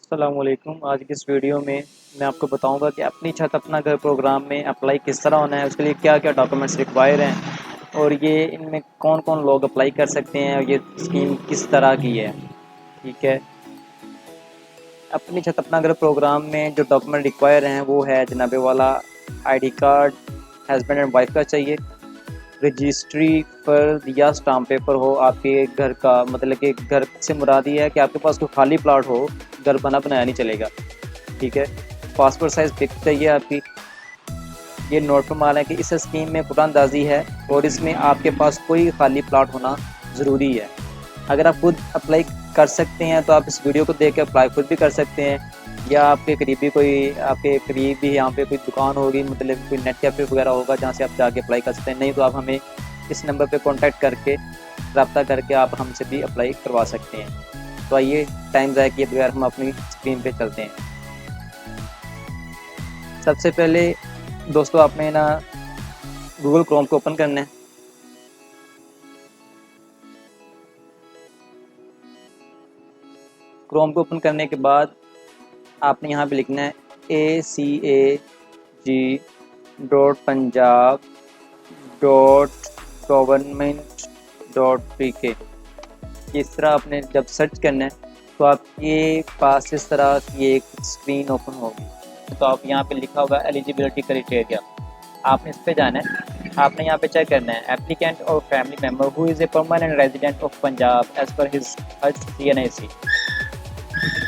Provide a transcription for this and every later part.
अस्सलामुअलैकुम। आज की इस वीडियो में मैं आपको बताऊंगा कि अपनी छत अपना घर प्रोग्राम में अप्लाई किस तरह होना है, उसके लिए क्या क्या डॉक्यूमेंट्स रिक्वायर हैं और ये इनमें कौन कौन लोग अप्लाई कर सकते हैं और ये स्कीम किस तरह की है। ठीक है, अपनी छत अपना घर प्रोग्राम में जो डॉक्यूमेंट रिक्वायर हैं वो है जनाबे वाला ID card husband and wife का चाहिए, रजिस्ट्री फर्द या स्टाम्प पेपर हो आपके घर का, मतलब कि घर से मुराद ये है कि आपके पास कोई खाली प्लाट हो, घर बना बनाया नहीं चलेगा। ठीक है, पासपोर्ट साइज़ पिक चाहिए आपकी। ये नोट पर माल है कि इस स्कीम में कुरानदाजी है और इसमें आपके पास कोई खाली प्लाट होना ज़रूरी है। अगर आप खुद अप्लाई कर सकते हैं तो आप इस वीडियो को देख के अप्लाई खुद भी कर सकते हैं, या आपके करीबी कोई आपके करीब भी यहाँ पे कोई दुकान होगी, मतलब कोई नेट कैफे वगैरह होगा जहाँ से आप जाके अप्लाई कर सकते हैं। नहीं तो आप हमें इस नंबर पे कांटेक्ट करके रब्ता करके आप हमसे भी अप्लाई करवा सकते हैं। तो आइए टाइम ज़ाया किए बगैर हम अपनी स्क्रीन पे चलते हैं। सबसे पहले दोस्तों आपने ना गूगल क्रोम को ओपन करना है। क्रोम को ओपन करने के बाद आपने यहाँ पे लिखना है acag.gov.pk। इस तरह आपने जब सर्च करना है तो आपके पास इस तरह की एक स्क्रीन ओपन होगी। तो आप यहाँ पे लिखा होगा एलिजिबिलिटी क्राइटेरिया, आपने इस पे जाना है। आपने यहाँ पे चेक करना है एप्लीकेंट और family member who is a permanent resident of Punjab as per his CNAC।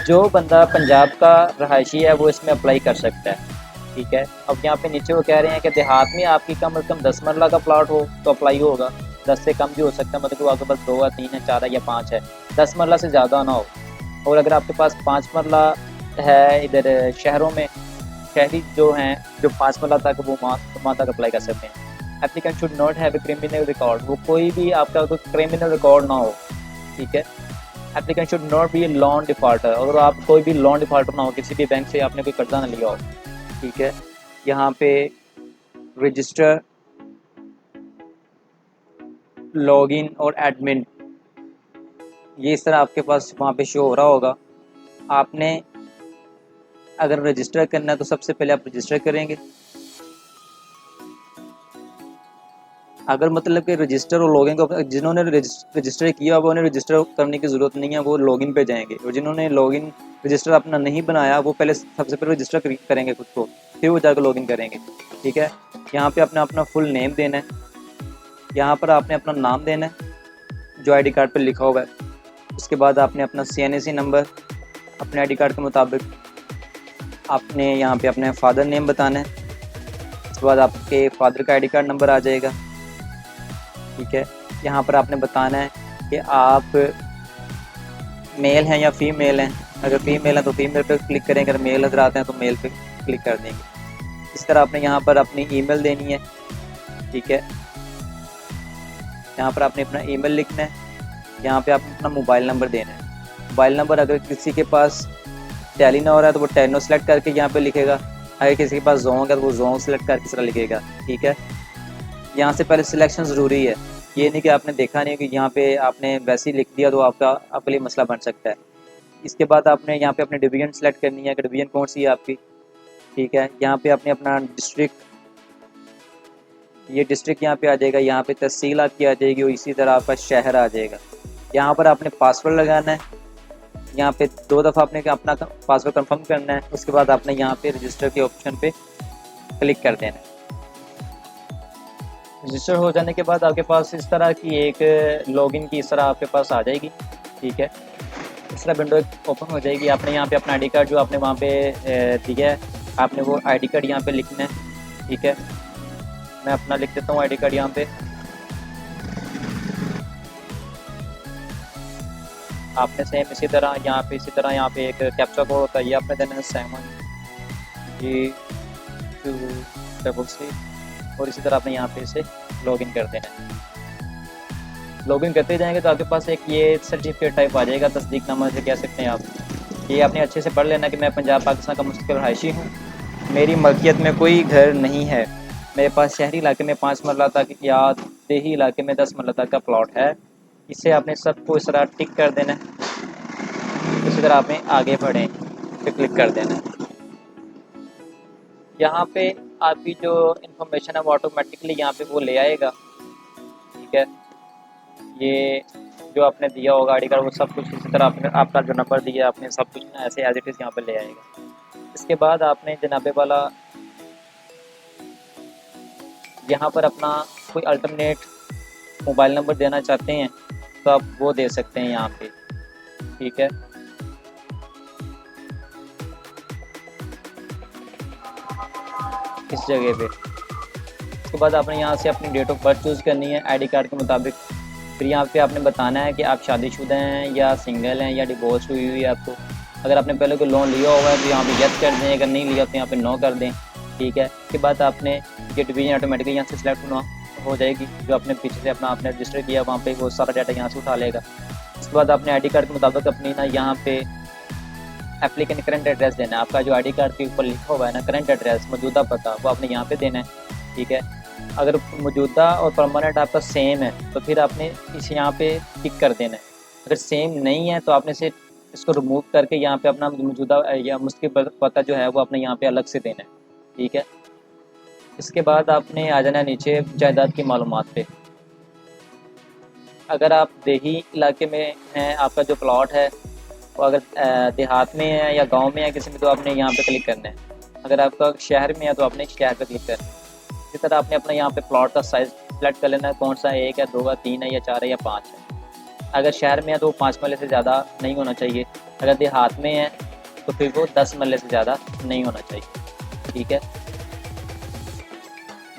जो बंदा पंजाब का रहायशी है वो इसमें अप्लाई कर सकता है। ठीक है, अब यहाँ पे नीचे वो कह रहे हैं कि देहात में आपकी कम से कम 10 मरला का प्लाट हो तो अप्लाई होगा। 10 से कम भी हो सकता है, मतलब कि आपके पास 2 है, 3 है, 4 है या 5 है, 10 मरला से ज़्यादा ना हो। और अगर आपके पास 5 मरला है इधर शहरों में, शहरी जो हैं जो 5 मरला तक वो वहाँ तक अप्लाई कर सकते हैं। Applicant should not have a criminal record, वो कोई भी आपका कोई क्रिमिनल रिकॉर्ड ना हो। ठीक है, applicant should not be A loan defaulter, और आप कोई भी लोन डिफॉल्टर ना हो, किसी भी बैंक से आपने कोई कर्जा ना लिया हो। ठीक है, यहाँ पे रजिस्टर, लॉगिन और एडमिन, ये इस तरह आपके पास वहाँ पे शो हो रहा होगा। आपने अगर रजिस्टर करना है तो सबसे पहले आप रजिस्टर करेंगे। अगर मतलब कि रजिस्टर और लॉगिन को जिन्होंने रजिस्टर किया हुआ उन्हें रजिस्टर करने की ज़रूरत नहीं है, वो लॉगिन पे जाएंगे। और जिन्होंने लॉगिन रजिस्टर अपना नहीं बनाया वो पहले सबसे पहले रजिस्टर करेंगे खुद को, फिर वो जाकर लॉगिन करेंगे। ठीक है, यहाँ पे आपने अपना फुल नेम देना है, यहाँ पर आपने अपना नाम देना है जो आईडी कार्ड पर लिखा हुआ है। उसके बाद आपने अपना CNAC नंबर अपने आईडी कार्ड के मुताबिक आपने यहाँ पे अपने फादर नेम बताना है। उसके बाद आपके फादर का आईडी कार्ड नंबर आ जाएगा। ठीक है, यहाँ पर आपने बताना है कि आप मेल हैं या फीमेल हैं। अगर फीमेल हैं तो फीमेल पर क्लिक करेंगे, अगर मेल हजरात हैं तो मेल पे क्लिक कर देंगे। इस तरह आपने यहाँ पर अपनी ईमेल देनी है। ठीक है, यहाँ पर आपने अपना ईमेल लिखना है। यहाँ पे आपने अपना मोबाइल नंबर देना है। मोबाइल नंबर अगर किसी के पास टैली ना हो रहा है तो वो टैनो सेलेक्ट करके यहाँ पे लिखेगा। अगर किसी के पास जोंग है तो वो जोंग सेलेक्ट करके इस तरह लिखेगा। ठीक है, यहाँ से पहले सिलेक्शन ज़रूरी है, ये नहीं कि आपने देखा नहीं कि यहाँ पे आपने वैसे ही लिख दिया तो आपके लिए मसला बन सकता है। इसके बाद आपने यहाँ पे अपने डिवीजन सेलेक्ट करनी है कि डिवीजन कौन सी है आपकी। ठीक है, यहाँ पे आपने अपना डिस्ट्रिक्ट, ये डिस्ट्रिक्ट यहाँ पे आ जाएगा, यहाँ पे तहसील आपकी आ जाएगी और इसी तरह आपका शहर आ जाएगा। यहाँ पर आपने पासवर्ड लगाना है, यहाँ पे 2 दफ़ा आपने अपना पासवर्ड कंफर्म करना है। उसके बाद आपने यहाँ पे रजिस्टर के ऑप्शन पे क्लिक कर देना है। रजिस्टर हो जाने के बाद आपके पास इस तरह की एक लॉगिन की इस तरह आपके पास आ जाएगी। ठीक है, इस तरह विंडो ओपन हो जाएगी। आपने यहाँ पे अपना आईडी कार्ड जो आपने वहाँ पे दिया है, आपने वो आईडी कार्ड यहाँ पे लिखना है। ठीक है, मैं अपना लिख देता हूँ आईडी कार्ड यहाँ पे। आपने सेम इसी तरह यहाँ पे एक कैप्चा कोड होता है, ये आपने देना है 7G233 और इसी तरह आपने यहाँ पे इसे लॉगिन कर देना है। लॉगिन करते जाएंगे तो आपके पास एक ये सर्टिफिकेट टाइप आ जाएगा, तस्दीकनामा से कह सकते हैं आप। ये आपने अच्छे से पढ़ लेना कि मैं पंजाब पाकिस्तान का मुस्तकिल रहायशी हूँ, मेरी मलकियत में कोई घर नहीं है, मेरे पास शहरी इलाके में 5 मरला तक या देही इलाके में 10 मरला तक का प्लॉट है। इसे आपने सबको इस तरह टिक कर देना है। इसी तरह आपने आगे बढ़ें। पे क्लिक कर देना है। यहाँ पे आपकी जो इन्फॉर्मेशन है वो ऑटोमेटिकली यहाँ पे वो ले आएगा। ठीक है, ये जो आपने दिया होगा आईडी कार्ड वो सब कुछ इसी तरह आपने आपका जो नंबर दिया आपने सब कुछ ना ऐसे एज इट इज़ यहाँ पे ले आएगा। इसके बाद आपने जनाबे वाला यहाँ पर अपना कोई अल्टरनेट मोबाइल नंबर देना चाहते हैं तो आप वो दे सकते हैं यहाँ पे। ठीक है, इस जगह पे। उसके बाद आपने यहाँ से अपनी डेट ऑफ बर्थ चूज़ करनी है आईडी कार्ड के मुताबिक। फिर यहाँ पे आपने बताना है कि आप शादीशुदा हैं या सिंगल हैं या डिवोर्स हुई हुई है आपको। अगर आपने पहले कोई लोन लिया हुआ है तो यहाँ पे यस कर दें, अगर नहीं लिया तो यहाँ पे नो कर दें। ठीक है, उसके बाद आपने ये डिवीजन ऑटोमेटिकली यहाँ से सिलेक्ट हो जाएगी। जो आपने पीछे से अपना आपने रजिस्टर किया वहाँ पे वो सारा डाटा यहाँ से उठा लेगा। उसके बाद आपने आईडी कार्ड के मुताबिक अपनी ना यहाँ पे एप्लीकेंट करंट एड्रेस देना है। आपका जो आईडी कार्ड के ऊपर लिखा हुआ है ना करंट एड्रेस, मौजूदा पता, वो आपने यहाँ पे देना है। ठीक है, अगर मौजूदा और परमानेंट आपका सेम है तो फिर आपने इसे यहाँ पे टिक कर देना है। अगर सेम नहीं है तो आपने से इसको रिमूव करके यहाँ पे अपना मौजूदा या मुस्तकिल पता जो है वो आपने यहाँ पे अलग से देना है। ठीक है, इसके बाद आपने आ जाना है नीचे जायदाद की मालूमात पे। अगर आप देही इलाके में हैं, आपका जो प्लॉट है वो अगर देहात में है या गांव में है किसी में, तो आपने यहाँ पे क्लिक करना है। अगर आपका शहर में है तो आपने शहर पे क्लिक करना है। इसी तरह आपने अपना यहाँ पे प्लॉट का साइज़ सेलेक्ट कर लेना है, कौन सा 1 है, 2 है, 3 है या 4 है या 5 है। अगर शहर में है तो वो 5 मरले से ज़्यादा नहीं होना चाहिए। अगर देहात में है तो फिर वो 10 मरले से ज़्यादा नहीं होना चाहिए। ठीक है,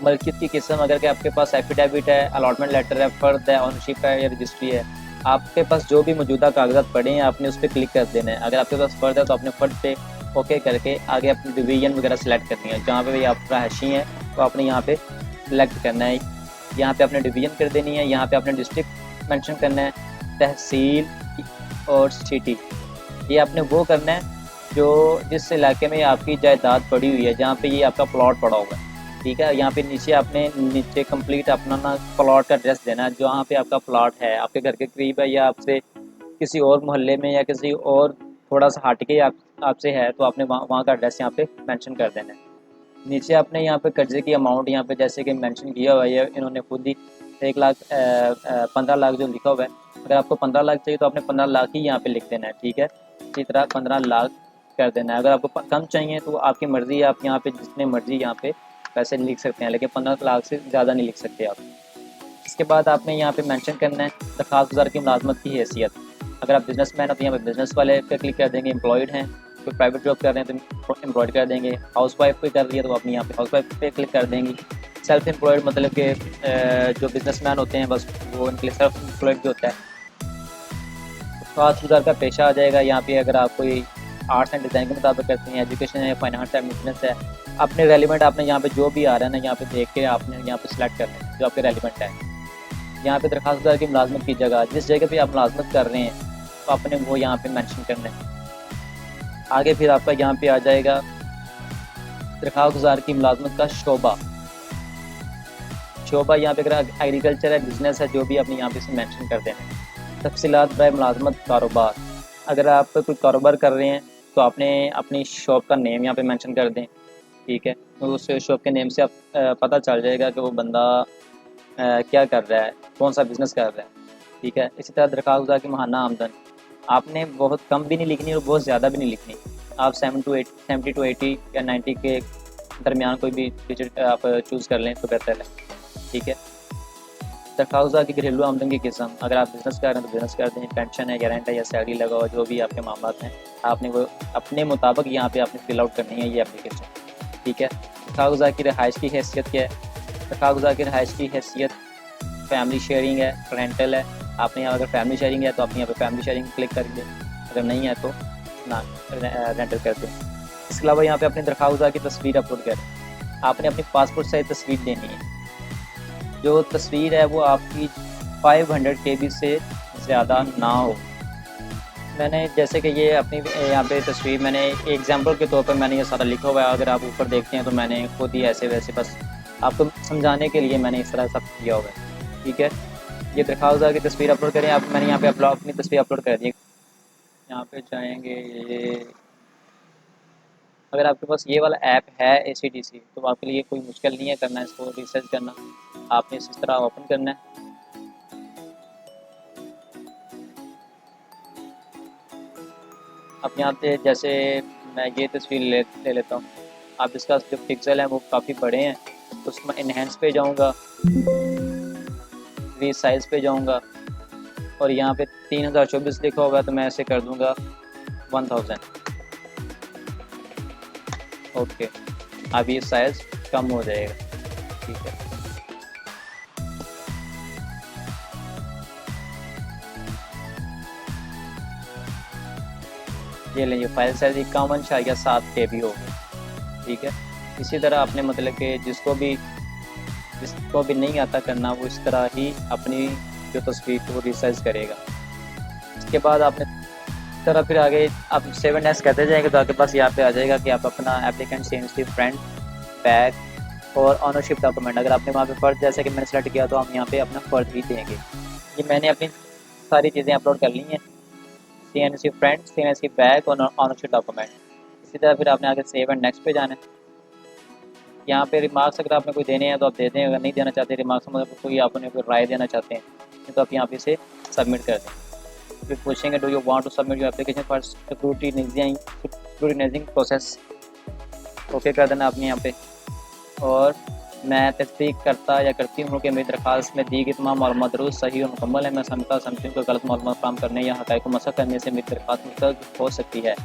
मलकियत की किस्म, अगर कि आपके पास एफिडेविट है, अलॉटमेंट लेटर है, फ़र्द है, ऑनरशिप है या रजिस्ट्री है, आपके पास जो भी मौजूदा कागजात पड़े हैं आपने उस पर क्लिक कर देना है। अगर आपके पास फ़र्द है तो अपने फ़र्द पे ओके करके आगे अपनी डिवीजन वगैरह सेलेक्ट करनी है। जहाँ पे भी आप रहायशी हैं तो आपने यहाँ पे सेलेक्ट करना है। यहाँ पे आपने डिवीजन कर देनी है। यहाँ पे आपने डिस्ट्रिक्ट मेंशन करना है, तहसील और सिटी। ये आपने वो करना है जो जिस इलाके में आपकी जायदाद पड़ी हुई है, जहाँ पे ये आपका प्लॉट पड़ा हुआ है। ठीक है, यहाँ पे नीचे आपने नीचे कंप्लीट अपना ना प्लॉट का एड्रेस देना है। जहाँ पे आपका प्लॉट है आपके घर के करीब है या आपसे किसी और मोहल्ले में या किसी और थोड़ा सा हट के आपसे है तो आपने वहाँ का एड्रेस यहाँ पे मेंशन कर देना है। नीचे आपने यहाँ पे कर्जे की अमाउंट यहाँ पे जैसे कि मेंशन किया हुआ है, इन्होंने खुद ही 15 लाख जो लिखा हुआ है। अगर आपको 15 लाख चाहिए तो आपने 15 लाख ही यहाँ पे लिख देना है। ठीक है, इसी तरह 15 लाख कर देना है। अगर आपको कम चाहिए तो आपकी मर्ज़ी है, आप यहाँ पे जितने मर्ज़ी यहाँ पे पैसे लिख सकते हैं, लेकिन 15 लाख से ज़्यादा नहीं लिख सकते आप। इसके बाद आपने यहाँ पे मेंशन करना है दरख्वास्त गुज़ार की मुलाजमत की हैसियत। अगर आप बिजनेसमैन हो तो यहाँ पे बिजनेस वाले पे क्लिक कर देंगे, एम्प्लॉयड हैं तो प्राइवेट जॉब कर रहे हैं तो एम्प्लॉयड कर देंगे, हाउस वाइफ पे कर रही है तो अपनी यहाँ पे हाउस वाइफ पे क्लिक कर देंगी। सेल्फ एम्प्लॉयड मतलब कि जो बिजनेसमैन होते हैं बस वो उनके लिए सेल्फ एम्प्लॉयड भी होता है। दरख्वास्त गुज़ार का पेशा आ जाएगा यहाँ पे। अगर आप कोई आर्ट्स एंड डिज़ाइन के मुताबिक करते हैं, एजुकेशन है, फाइनेंस है, बिजनेस है, अपने रेलिवेंट आपने यहाँ पे जो भी आ रहा है ना यहाँ पे देख के आपने यहाँ पे सिलेक्ट करना है जो आपके रेलिवेंट है। यहाँ पे दरख्वास्त गुज़ार की मुलाजमत की जगह जिस जगह पे आप मुलाजमत कर रहे हैं तो आपने वो यहाँ पे मेंशन करना है। आगे फिर आपका यहाँ पे आ जाएगा दरख्वास्त गुज़ार की मुलाजमत का शोबा। यहाँ पे अगर एग्रीकल्चर है, बिजनेस है, जो भी आपने यहाँ पे से मेंशन कर देना है। तफसीलात बाय मुलाजमत कारोबार, अगर आप कोई कारोबार कर रहे हैं तो आपने अपनी शॉप का नेम यहाँ पे मेंशन कर दें। ठीक है, तो उस शॉप के नेम से आप पता चल जाएगा कि वो बंदा क्या कर रहा है, कौन सा बिज़नेस कर रहा है। ठीक है, इसी तरह दरख्वास्त गुज़ार की माहाना आमदन आपने बहुत कम भी नहीं लिखनी और बहुत ज़्यादा भी नहीं लिखनी। आप 70 to 80 या 90 के दरमियान कोई भी फीचर आप चूज़ कर लें तो बेहतर है। ठीक है, दरख्वास्त गुज़ार की घरेलू आमदन की किस्म, अगर आप बिज़नेस कर रहे हैं तो बिज़नेस कर दें, पेंशन है, गारंट है या सैलरी लगा हुआ, जो भी आपके मामला हैं आपने वो अपने मुताबिक यहाँ पे आपने फिल आउट करनी है ये एप्लीकेशन। ठीक है, दरख्वास्त गुज़ार की रिहाइश की हैसियत क्या है? दरख्वास्त गुज़ार की रिहाइश की हैसियत फैमिली शेयरिंग है, रेंटल है। आपने यहाँ अगर फैमिली शेयरिंग है तो आप यहाँ पे फैमिली शेयरिंग क्लिक कर दें, अगर नहीं है तो ना रेंटल कर दें। इसके अलावा यहाँ पे अपनी दरख्वास्त गुज़ार की तस्वीर अपलोड करें। आपने अपनी पासपोर्ट साइज तस्वीर देनी है। जो तस्वीर है वो आपकी 500 KB से ज़्यादा ना हो। मैंने जैसे कि ये अपनी यहाँ पे तस्वीर मैंने एग्जांपल के तौर पर मैंने ये सारा लिखा हुआ है। अगर आप ऊपर देखते हैं तो मैंने खुद ही ऐसे वैसे बस आपको समझाने के लिए मैंने इस तरह सब किया हुआ है। ठीक है, ये दरख्वास्त गुज़ार की तस्वीर अपलोड करें। आप मैंने यहाँ पे अपनी तस्वीर अपलोड कर दी। यहाँ पे जाएंगे, ये अगर आपके पास ये वाला ऐप है ACDC तो आपके लिए कोई मुश्किल नहीं है करना, इसको रिसर्च करना। आपने इस तरह ओपन करना है। अब यहाँ पे जैसे मैं ये तस्वीर ले लेता हूँ। आप इसका जो पिक्सल है वो काफ़ी बड़े हैं, तो उसमें इन्हेंस पे जाऊँगा, रीसाइज पे जाऊँगा और यहाँ पे 3024 लिखा होगा तो मैं ऐसे कर दूँगा 1000। ओके, अब ये साइज़ कम हो जाएगा। ठीक है, ये लें, ये फाइल साइज़ 51.7 KB हो गया। ठीक है, इसी तरह आपने मतलब कि जिसको भी नहीं आता करना वो इस तरह ही अपनी जो तस्वीर को रिसाइज करेगा। इसके बाद आपने तरह फिर आगे आप 7S कहते जाएंगे तो आपके पास यहाँ पे आ जाएगा कि आप अपना एप्लीकेंट CNC फ्रेंड बैग और ऑनरशिप डॉक्यूमेंट, अगर आपने वहाँ पे फ़र्ज जैसे कि मैंने सेलेक्ट किया तो हम यहाँ पे अपना फ़र्ज भी देंगे। ये मैंने अपनी सारी चीज़ें अपलोड कर ली हैं, CNC फ्रेंड, CNC बैग और ऑनरशिप डॉक्यूमेंट। इसी तरह फिर आपने आगे सेव एंड नेक्स्ट पे जाना है। यहाँ पे रिमार्क्स अगर आपने कोई देने हैं तो आप दे दें, अगर नहीं देना चाहते रिमार्क्स मतलब कोई आपने कोई राय देना चाहते हैं तो आप यहाँ पे इसे सबमिट कर दें। फिर पूछेंगे do you want to submit your application for scrutinising process, okay कर देना आपने यहाँ पे। और मैं तस्दीक करता या करती हूँ कि मेरी दरख्वास्त में दी गई तमाम मालूमात दुरुस्त, सही और मुकम्मल है। मैं समझती हूँ कि गलत मालूमात फराहम करने या हक़ाइक़ को मसख़ करने से मेरी दरख्वास्त मुस्तरद हो सकती है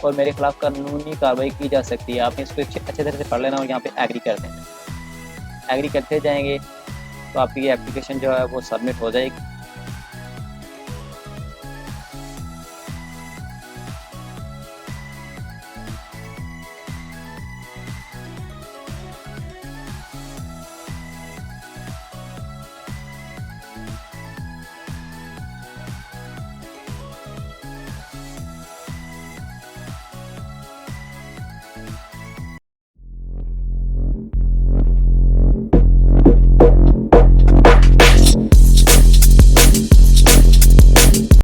और मेरे खिलाफ कानूनी कार्रवाई की जा सकती है। आपने इसको अच्छे तरह से पढ़ लेना और यहाँ पे एग्री कर देना। एग्री करते जाएंगे तो आपकी ये एप्लीकेशन जो है वो सबमिट हो जाएगी।